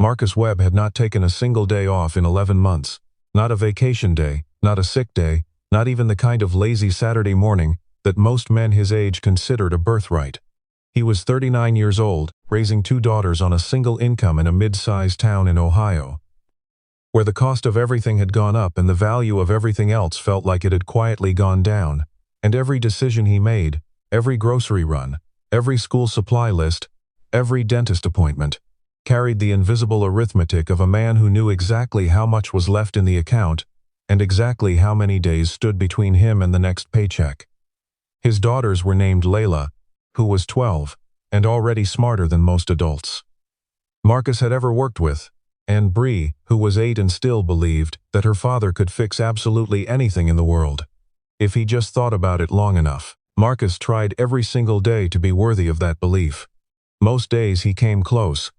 Marcus Webb had not taken a single day off in 11 months. Not a vacation day, not a sick day, not even the kind of lazy Saturday morning that most men his age considered a birthright. He was 39 years old, raising 2 daughters on a single income in a mid-sized town in Ohio, where the cost of everything had gone up and the value of everything else felt like it had quietly gone down, and every decision he made, every grocery run, every school supply list, every dentist appointment, carried the invisible arithmetic of a man who knew exactly how much was left in the account and exactly how many days stood between him and the next paycheck. His daughters were named Layla, who was 12, and already smarter than most adults Marcus had ever worked with, and Bree, who was 8 and still believed that her father could fix absolutely anything in the world, if he just thought about it long enough. Marcus tried every single day to be worthy of that belief. Most days he came close.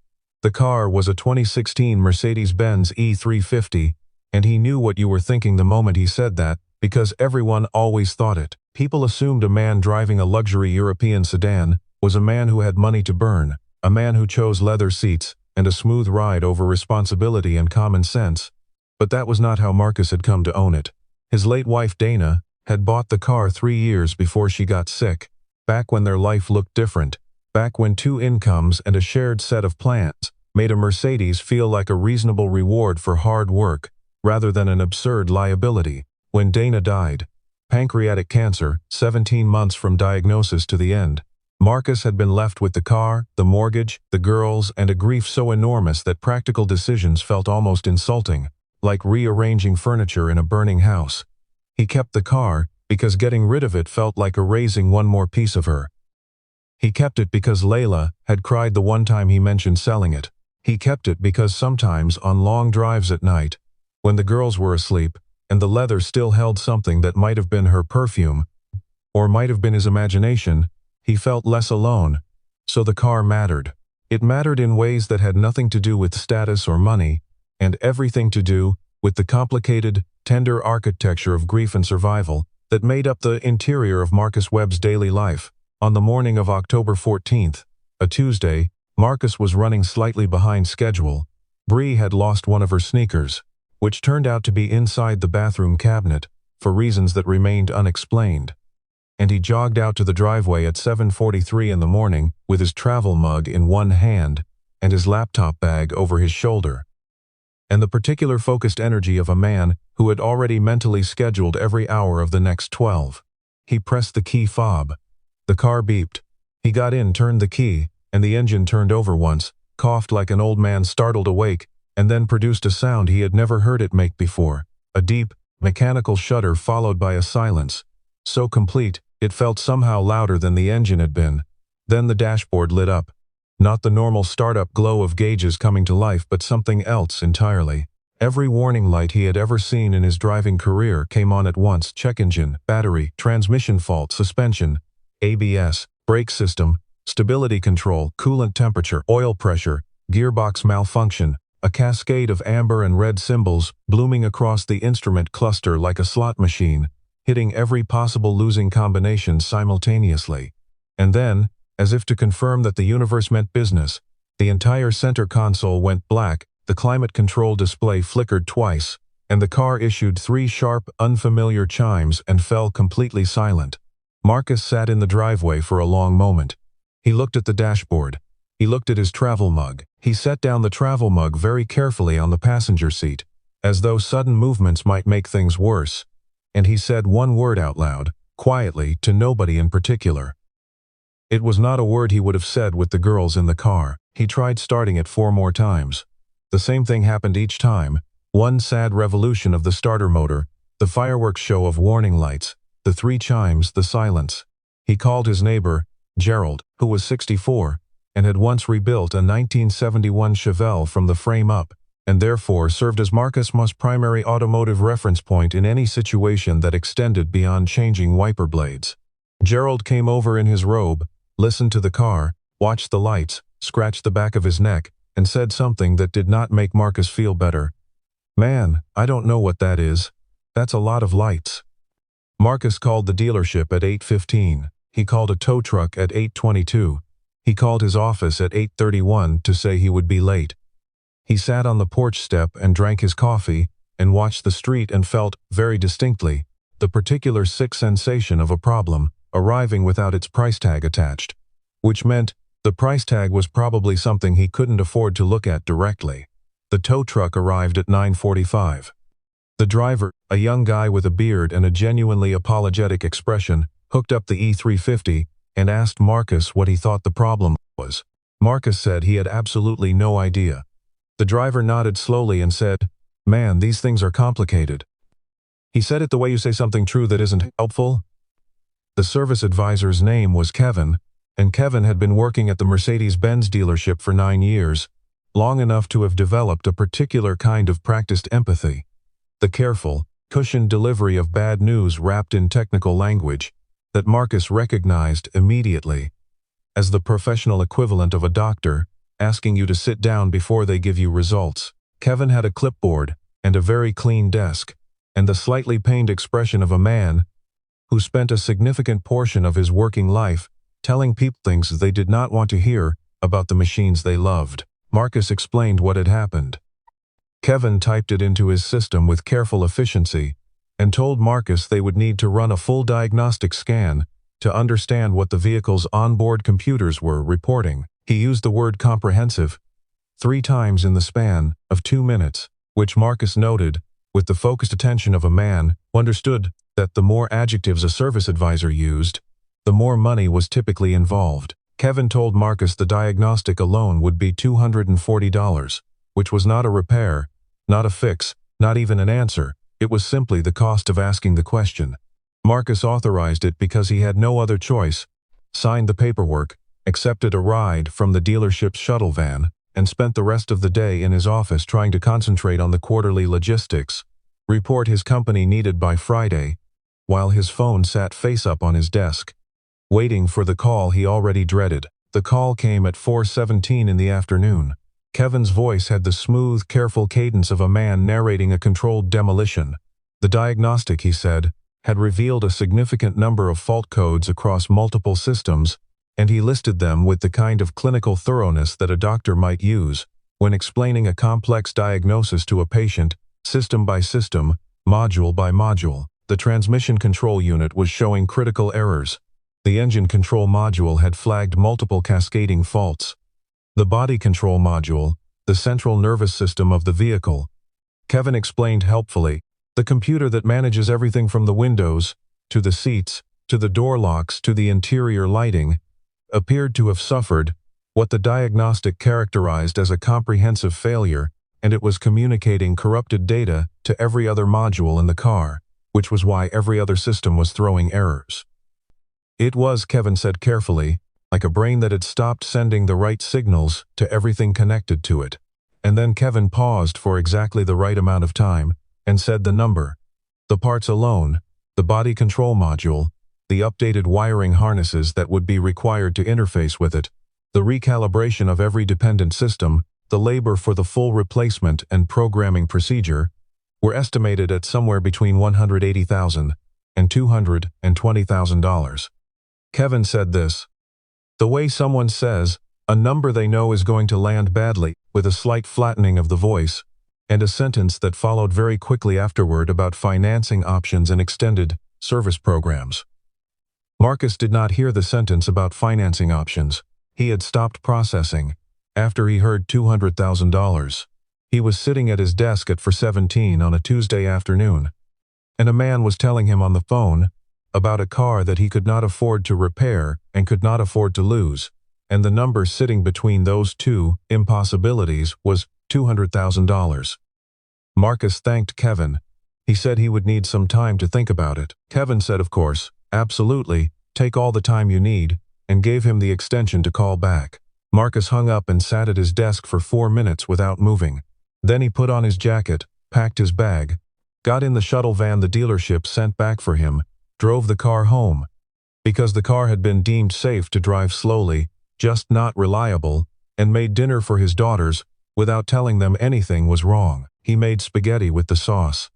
The car was a 2016 Mercedes-Benz E350, and he knew what you were thinking the moment he said that, because everyone always thought it. People assumed a man driving a luxury European sedan was a man who had money to burn, a man who chose leather seats and a smooth ride over responsibility and common sense. But that was not how Marcus had come to own it. His late wife Dana had bought the car 3 years before she got sick, back when their life looked different, back when 2 incomes and a shared set of plans made a Mercedes feel like a reasonable reward for hard work, rather than an absurd liability. When Dana died, pancreatic cancer, 17 months from diagnosis to the end, Marcus had been left with the car, the mortgage, the girls, and a grief so enormous that practical decisions felt almost insulting, like rearranging furniture in a burning house. He kept the car because getting rid of it felt like erasing one more piece of her. He kept it because Layla had cried the one time he mentioned selling it. He kept it because sometimes on long drives at night, when the girls were asleep, and the leather still held something that might have been her perfume, or might have been his imagination, he felt less alone. So the car mattered. It mattered in ways that had nothing to do with status or money, and everything to do with the complicated, tender architecture of grief and survival that made up the interior of Marcus Webb's daily life. On the morning of October 14th, a Tuesday, Marcus was running slightly behind schedule. Bree had lost one of her sneakers, which turned out to be inside the bathroom cabinet, for reasons that remained unexplained. And he jogged out to the driveway at 7:43 in the morning with his travel mug in one hand and his laptop bag over his shoulder, and the particular focused energy of a man who had already mentally scheduled every hour of the next 12. He pressed the key fob. The car beeped. He got in, turned the key, and the engine turned over once, coughed like an old man startled awake, and then produced a sound he had never heard it make before, a deep, mechanical shudder followed by a silence, so complete it felt somehow louder than the engine had been. Then the dashboard lit up. Not the normal startup glow of gauges coming to life, but something else entirely. Every warning light he had ever seen in his driving career came on at once: check engine, battery, transmission fault, suspension, ABS, brake system, stability control, coolant temperature, oil pressure, gearbox malfunction. A cascade of amber and red symbols blooming across the instrument cluster like a slot machine, hitting every possible losing combination simultaneously. And then, as if to confirm that the universe meant business, the entire center console went black, the climate control display flickered twice, and the car issued 3 sharp, unfamiliar chimes and fell completely silent. Marcus sat in the driveway for a long moment. He looked at the dashboard. He looked at his travel mug. He set down the travel mug very carefully on the passenger seat, as though sudden movements might make things worse, and he said one word out loud, quietly, to nobody in particular. It was not a word he would have said with the girls in the car. He tried starting it 4 more times. The same thing happened each time. One sad revolution of the starter motor, the fireworks show of warning lights, the 3 chimes, the silence. He called his neighbor, Gerald, who was 64, and had once rebuilt a 1971 Chevelle from the frame up, and therefore served as Marcus's primary automotive reference point in any situation that extended beyond changing wiper blades. Gerald came over in his robe, listened to the car, watched the lights, scratched the back of his neck, and said something that did not make Marcus feel better. "Man, I don't know what that is. That's a lot of lights." Marcus called the dealership at 8:15. He called a tow truck at 8:22. He called his office at 8:31 to say he would be late. He sat on the porch step and drank his coffee and watched the street and felt, very distinctly, the particular sick sensation of a problem arriving without its price tag attached, which meant the price tag was probably something he couldn't afford to look at directly. The tow truck arrived at 9:45. The driver, a young guy with a beard and a genuinely apologetic expression, hooked up the E350 and asked Marcus what he thought the problem was. Marcus said he had absolutely no idea. The driver nodded slowly and said, "Man, these things are complicated." He said it the way you say something true that isn't helpful. The service advisor's name was Kevin, and Kevin had been working at the Mercedes-Benz dealership for 9 years, long enough to have developed a particular kind of practiced empathy. The careful, cushioned delivery of bad news wrapped in technical language that Marcus recognized immediately as the professional equivalent of a doctor asking you to sit down before they give you results. Kevin had a clipboard and a very clean desk, and the slightly pained expression of a man who spent a significant portion of his working life telling people things they did not want to hear about the machines they loved. Marcus explained what had happened. Kevin typed it into his system with careful efficiency and told Marcus they would need to run a full diagnostic scan to understand what the vehicle's onboard computers were reporting. He used the word comprehensive 3 times in the span of 2 minutes, which Marcus noted, with the focused attention of a man who understood that the more adjectives a service advisor used, the more money was typically involved. Kevin told Marcus the diagnostic alone would be $240, which was not a repair, not a fix, not even an answer. It was simply the cost of asking the question. Marcus authorized it because he had no other choice, signed the paperwork, accepted a ride from the dealership's shuttle van, and spent the rest of the day in his office trying to concentrate on the quarterly logistics report his company needed by Friday, while his phone sat face up on his desk, waiting for the call he already dreaded. The call came at 4:17 in the afternoon. Kevin's voice had the smooth, careful cadence of a man narrating a controlled demolition. The diagnostic, he said, had revealed a significant number of fault codes across multiple systems, and he listed them with the kind of clinical thoroughness that a doctor might use when explaining a complex diagnosis to a patient, system by system, module by module. The transmission control unit was showing critical errors. The engine control module had flagged multiple cascading faults. The body control module, the central nervous system of the vehicle. Kevin explained helpfully, the computer that manages everything from the windows, to the seats, to the door locks, to the interior lighting, appeared to have suffered what the diagnostic characterized as a comprehensive failure, and it was communicating corrupted data to every other module in the car, which was why every other system was throwing errors. It was, Kevin said carefully, like a brain that had stopped sending the right signals to everything connected to it. And then Kevin paused for exactly the right amount of time and said the number. The parts alone, the body control module, the updated wiring harnesses that would be required to interface with it, the recalibration of every dependent system, the labor for the full replacement and programming procedure, were estimated at somewhere between $180,000 and $220,000. Kevin said this, the way someone says a number they know is going to land badly, with a slight flattening of the voice, and a sentence that followed very quickly afterward about financing options and extended service programs. Marcus did not hear the sentence about financing options. He had stopped processing after he heard $200,000. He was sitting at his desk at 4:17 on a Tuesday afternoon, and a man was telling him on the phone about a car that he could not afford to repair and could not afford to lose, and the number sitting between those two impossibilities was $200,000. Marcus thanked Kevin. He said he would need some time to think about it. Kevin said, of course, absolutely, take all the time you need, and gave him the extension to call back. Marcus hung up and sat at his desk for 4 minutes without moving. Then he put on his jacket, packed his bag, got in the shuttle van the dealership sent back for him, drove the car home. Because the car had been deemed safe to drive slowly, just not reliable, and made dinner for his daughters without telling them anything was wrong. He made spaghetti with the sauce.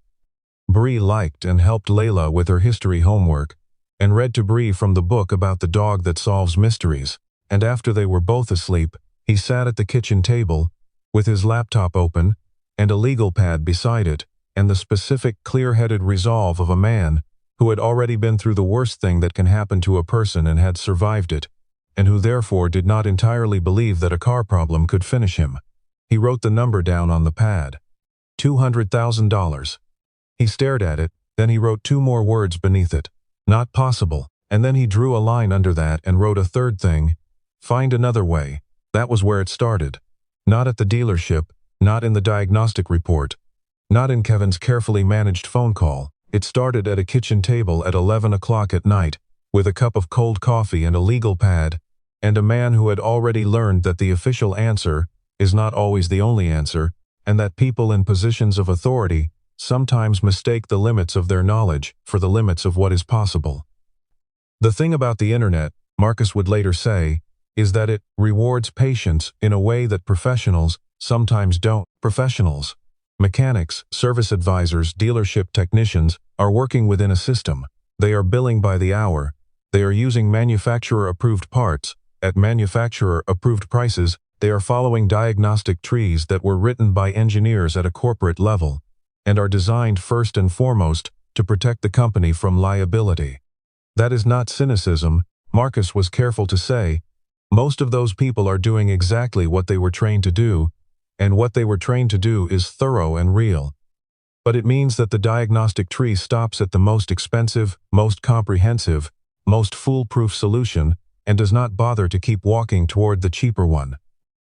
Bree liked and helped Layla with her history homework, and read to Bree from the book about the dog that solves mysteries, and after they were both asleep, he sat at the kitchen table, with his laptop open, and a legal pad beside it, and the specific, clear-headed resolve of a man who had already been through the worst thing that can happen to a person and had survived it, and who therefore did not entirely believe that a car problem could finish him. He wrote the number down on the pad. $200,000. He stared at it, then he wrote 2 more words beneath it. Not possible. And then he drew a line under that and wrote a third thing. Find another way. That was where it started. Not at the dealership, not in the diagnostic report, not in Kevin's carefully managed phone call. It started at a kitchen table at 11 o'clock at night, with a cup of cold coffee and a legal pad, and a man who had already learned that the official answer is not always the only answer, and that people in positions of authority sometimes mistake the limits of their knowledge for the limits of what is possible. The thing about the internet, Marcus would later say, is that it rewards patience in a way that professionals sometimes don't. Professionals, mechanics, service advisors, dealership technicians are working within a system. They are billing by the hour. They are using manufacturer-approved parts at manufacturer-approved prices. They are following diagnostic trees that were written by engineers at a corporate level and are designed first and foremost to protect the company from liability. That is not cynicism, Marcus was careful to say. Most of those people are doing exactly what they were trained to do, and what they were trained to do is thorough and real. But it means that the diagnostic tree stops at the most expensive, most comprehensive, most foolproof solution and does not bother to keep walking toward the cheaper one.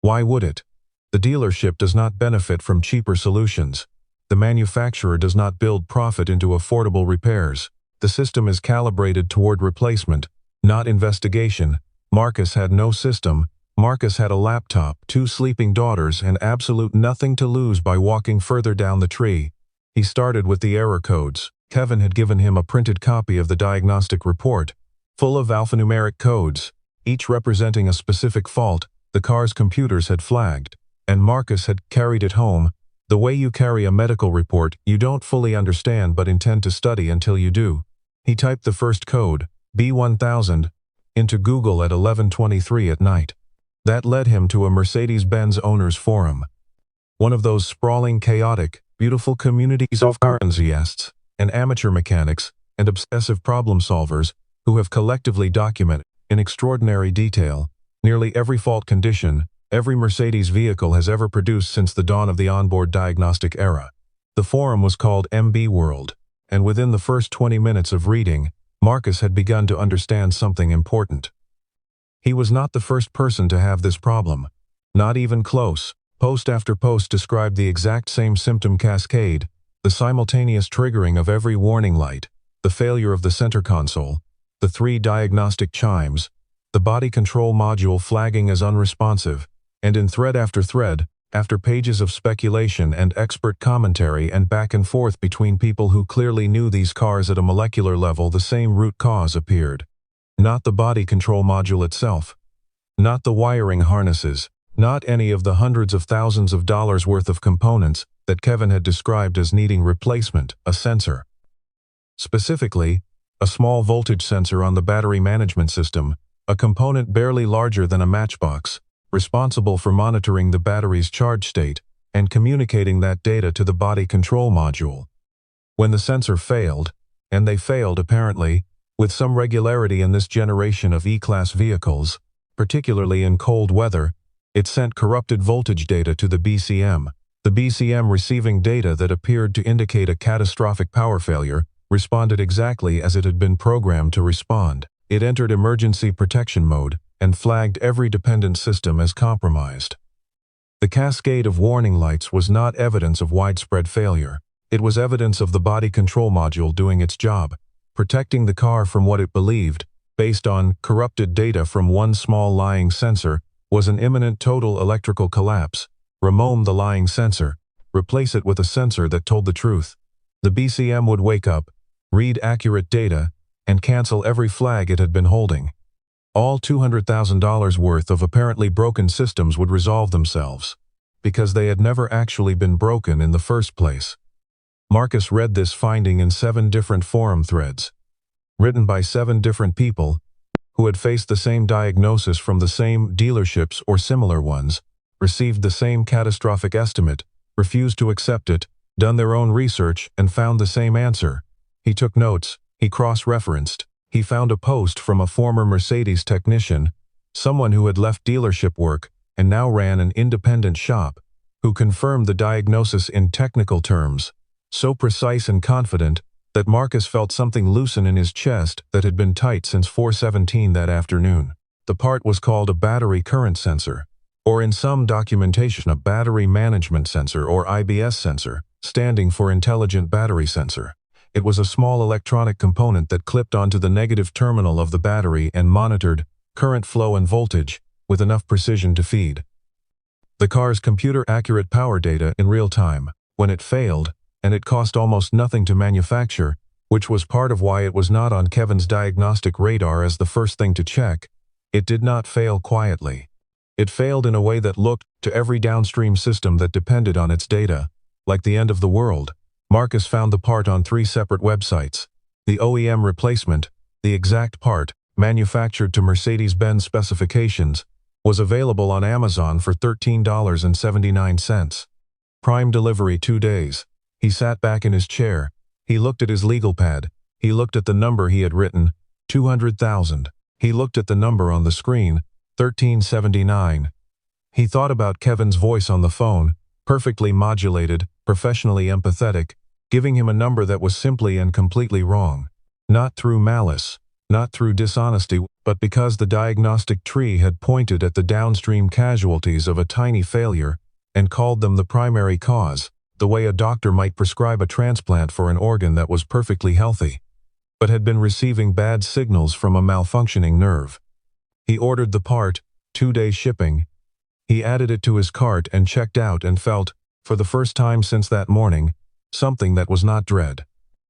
Why would it? The dealership does not benefit from cheaper solutions. The manufacturer does not build profit into affordable repairs. The system is calibrated toward replacement, not investigation. Marcus had no system. Marcus had a laptop, 2 sleeping daughters, and absolute nothing to lose by walking further down the tree. He started with the error codes. Kevin had given him a printed copy of the diagnostic report, full of alphanumeric codes, each representing a specific fault the car's computers had flagged, and Marcus had carried it home. The way you carry a medical report you don't fully understand but intend to study until you do. He typed the first code, B1000, into Google at 11:23 at night. That led him to a Mercedes-Benz owners forum. One of those sprawling, chaotic, beautiful communities of car enthusiasts and amateur mechanics and obsessive problem solvers who have collectively documented, in extraordinary detail, nearly every fault condition every Mercedes vehicle has ever produced since the dawn of the onboard diagnostic era. The forum was called MB World, and within the first 20 minutes of reading, Marcus had begun to understand something important. He was not the first person to have this problem. Not even close. Post after post described the exact same symptom cascade, the simultaneous triggering of every warning light, the failure of the center console, the 3 diagnostic chimes, the body control module flagging as unresponsive, and in thread after thread, after pages of speculation and expert commentary and back and forth between people who clearly knew these cars at a molecular level, the same root cause appeared. Not the body control module itself. Not the wiring harnesses. Not any of the hundreds of thousands of dollars worth of components that Kevin had described as needing replacement, a sensor. Specifically, a small voltage sensor on the battery management system, a component barely larger than a matchbox, responsible for monitoring the battery's charge state and communicating that data to the body control module. When the sensor failed, and they failed apparently, with some regularity in this generation of E-Class vehicles, particularly in cold weather, it sent corrupted voltage data to the BCM. The BCM, receiving data that appeared to indicate a catastrophic power failure, responded exactly as it had been programmed to respond. It entered emergency protection mode and flagged every dependent system as compromised. The cascade of warning lights was not evidence of widespread failure. It was evidence of the body control module doing its job, protecting the car from what it believed, based on corrupted data from one small lying sensor, was an imminent total electrical collapse. Remove the lying sensor, replace it with a sensor that told the truth. The BCM would wake up, read accurate data, and cancel every flag it had been holding. All $200,000 worth of apparently broken systems would resolve themselves, because they had never actually been broken in the first place. Marcus read this finding in 7 different forum threads, written by 7 different people who had faced the same diagnosis from the same dealerships or similar ones, received the same catastrophic estimate, refused to accept it, done their own research, and found the same answer. He took notes, he cross-referenced. He found a post from a former Mercedes technician, someone who had left dealership work and now ran an independent shop, who confirmed the diagnosis in technical terms, so precise and confident that Marcus felt something loosen in his chest that had been tight since 4:17 that afternoon. The part was called a battery current sensor, or in some documentation a battery management sensor or IBS sensor, standing for intelligent battery sensor. It was a small electronic component that clipped onto the negative terminal of the battery and monitored current flow and voltage with enough precision to feed the car's computer-accurate power data in real time. When it failed, and it cost almost nothing to manufacture, which was part of why it was not on Kevin's diagnostic radar as the first thing to check, it did not fail quietly. It failed in a way that looked, to every downstream system that depended on its data, like the end of the world. Marcus found the part on 3 separate websites. The OEM replacement, the exact part, manufactured to Mercedes-Benz specifications, was available on Amazon for $13.79. Prime delivery 2 days. He sat back in his chair. He looked at his legal pad. He looked at the number he had written, 200,000. He looked at the number on the screen, 1379. He thought about Kevin's voice on the phone, perfectly modulated, professionally empathetic, giving him a number that was simply and completely wrong. Not through malice, not through dishonesty, but because the diagnostic tree had pointed at the downstream casualties of a tiny failure and called them the primary cause, the way a doctor might prescribe a transplant for an organ that was perfectly healthy, but had been receiving bad signals from a malfunctioning nerve. He ordered the part, 2-day shipping. He added it to his cart and checked out and felt, for the first time since that morning, something that was not dread.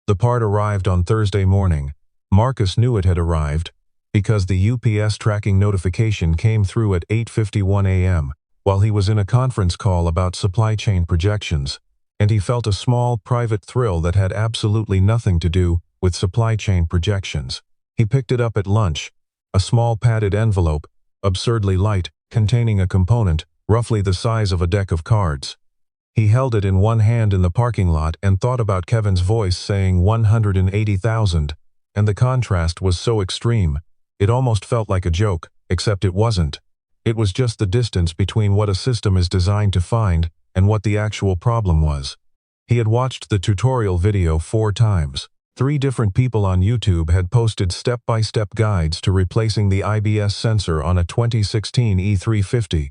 The part arrived on Thursday morning. Marcus knew it had arrived, because the UPS tracking notification came through at 8:51 a.m., while he was in a conference call about supply chain projections, and he felt a small, private thrill that had absolutely nothing to do with supply chain projections. He picked it up at lunch, a small padded envelope, absurdly light, containing a component roughly the size of a deck of cards. He held it in one hand in the parking lot and thought about Kevin's voice saying 180,000, and the contrast was so extreme, it almost felt like a joke, except it wasn't. It was just the distance between what a system is designed to find and what the actual problem was. He had watched the tutorial video 4 times. 3 different people on YouTube had posted step-by-step guides to replacing the IBS sensor on a 2016 E350,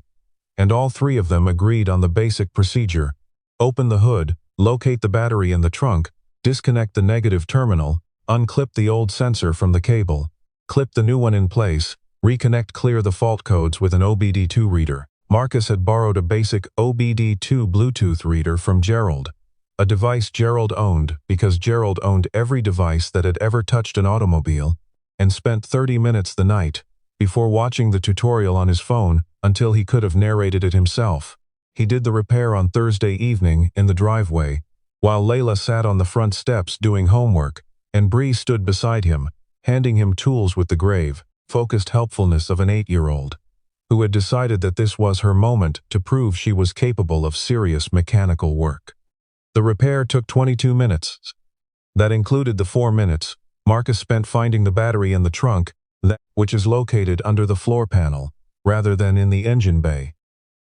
and all 3 of them agreed on the basic procedure: open the hood, locate the battery in the trunk, disconnect the negative terminal, unclip the old sensor from the cable, clip the new one in place, reconnect, clear the fault codes with an OBD2 reader. Marcus had borrowed a basic OBD2 Bluetooth reader from Gerald, a device Gerald owned because Gerald owned every device that had ever touched an automobile, and spent 30 minutes the night before watching the tutorial on his phone until he could have narrated it himself. He did the repair on Thursday evening in the driveway, while Layla sat on the front steps doing homework, and Bree stood beside him, handing him tools with the grave, focused helpfulness of an 8-year-old, who had decided that this was her moment to prove she was capable of serious mechanical work. The repair took 22 minutes. That included the 4 minutes Marcus spent finding the battery in the trunk, which is located under the floor panel, rather than in the engine bay.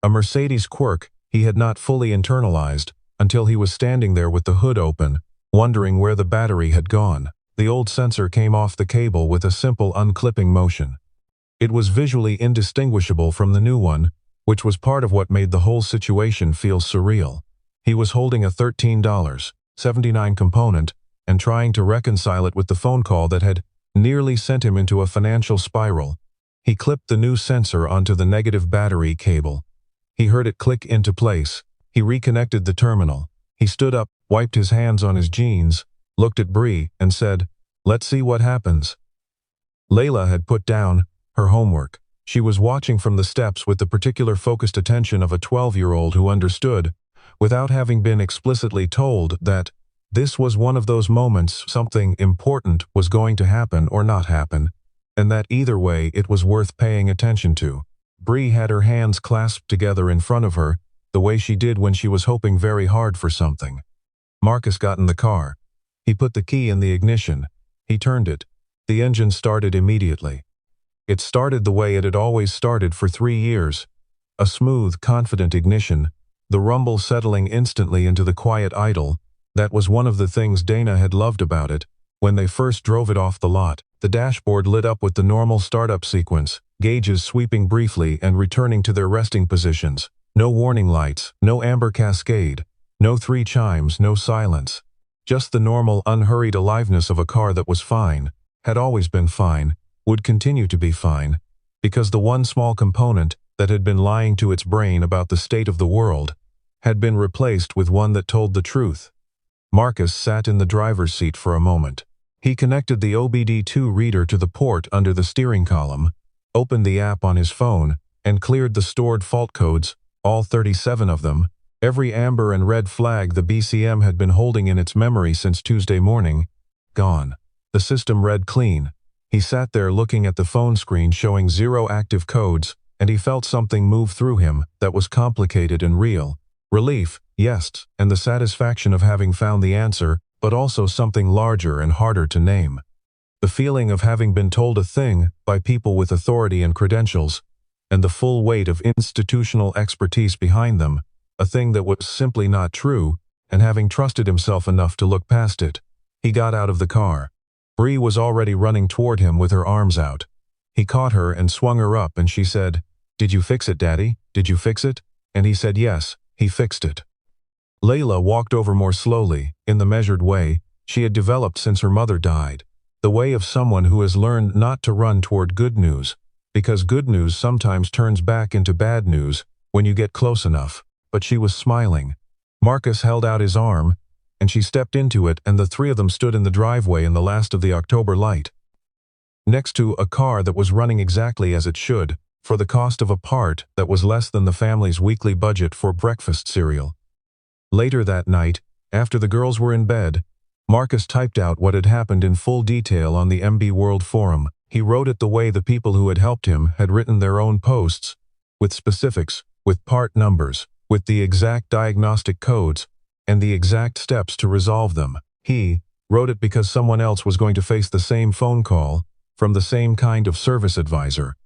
A Mercedes quirk he had not fully internalized until he was standing there with the hood open, wondering where the battery had gone. The old sensor came off the cable with a simple unclipping motion. It was visually indistinguishable from the new one, which was part of what made the whole situation feel surreal. He was holding a $13.79 component and trying to reconcile it with the phone call that had nearly sent him into a financial spiral. He clipped the new sensor onto the negative battery cable. He heard it click into place. He reconnected the terminal. He stood up, wiped his hands on his jeans, looked at Bree, and said, "Let's see what happens." Layla had put down her homework. She was watching from the steps with the particular focused attention of a 12-year-old who understood, without having been explicitly told, that this was one of those moments something important was going to happen or not happen, and that either way it was worth paying attention to. Bree had her hands clasped together in front of her, the way she did when she was hoping very hard for something. Marcus got in the car. He put the key in the ignition. He turned it. The engine started immediately. It started the way it had always started for 3 years. A smooth, confident ignition, the rumble settling instantly into the quiet idle. That was one of the things Dana had loved about it. When they first drove it off the lot, the dashboard lit up with the normal startup sequence, gauges sweeping briefly and returning to their resting positions. No warning lights, no amber cascade, no 3 chimes, no silence. Just the normal, unhurried aliveness of a car that was fine, had always been fine, would continue to be fine, because the one small component that had been lying to its brain about the state of the world had been replaced with one that told the truth. Marcus sat in the driver's seat for a moment. He connected the OBD2 reader to the port under the steering column, opened the app on his phone, and cleared the stored fault codes, all 37 of them, every amber and red flag the BCM had been holding in its memory since Tuesday morning, gone. The system read clean. He sat there looking at the phone screen showing 0 active codes, and he felt something move through him that was complicated and real. Relief, yes, and the satisfaction of having found the answer, but also something larger and harder to name. The feeling of having been told a thing by people with authority and credentials, and the full weight of institutional expertise behind them, a thing that was simply not true, and having trusted himself enough to look past it. He got out of the car. Bree was already running toward him with her arms out. He caught her and swung her up, and she said, "Did you fix it, Daddy? Did you fix it?" And he said yes, he fixed it. Layla walked over more slowly, in the measured way she had developed since her mother died, the way of someone who has learned not to run toward good news, because good news sometimes turns back into bad news when you get close enough. But she was smiling. Marcus held out his arm, and she stepped into it, and the 3 of them stood in the driveway in the last of the October light, next to a car that was running exactly as it should, for the cost of a part that was less than the family's weekly budget for breakfast cereal. Later that night, after the girls were in bed, Marcus typed out what had happened in full detail on the MB World Forum. He wrote it the way the people who had helped him had written their own posts, with specifics, with part numbers, with the exact diagnostic codes, and the exact steps to resolve them. He wrote it because someone else was going to face the same phone call from the same kind of service advisor.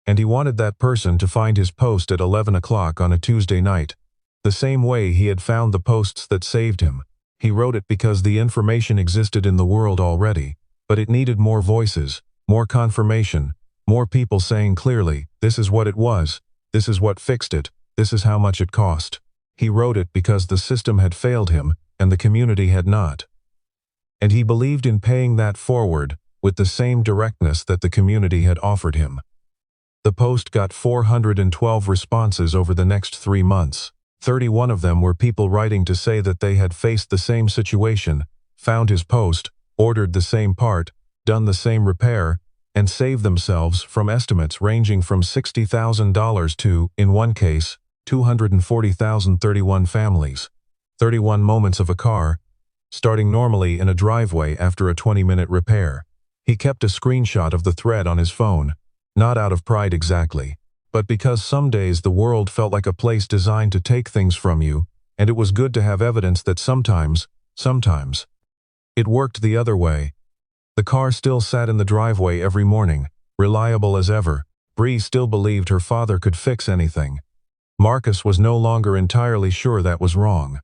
And he wanted that person to find his post at 11 o'clock on a Tuesday night, the same way he had found the posts that saved him. He wrote it because the information existed in the world already, but it needed more voices, more confirmation, more people saying clearly, this is what it was, this is what fixed it, this is how much it cost. He wrote it because the system had failed him, and the community had not. And he believed in paying that forward, with the same directness that the community had offered him. The post got 412 responses over the next 3 months. 31 of them were people writing to say that they had faced the same situation, found his post, ordered the same part, done the same repair, and saved themselves from estimates ranging from $60,000 to, in one case, $240,000. 31 families. 31 moments of a car, starting normally in a driveway after a 20-minute repair. He kept a screenshot of the thread on his phone, not out of pride exactly, but because some days the world felt like a place designed to take things from you, and it was good to have evidence that sometimes, it worked the other way. The car still sat in the driveway every morning, reliable as ever. Bree still believed her father could fix anything. Marcus was no longer entirely sure that was wrong.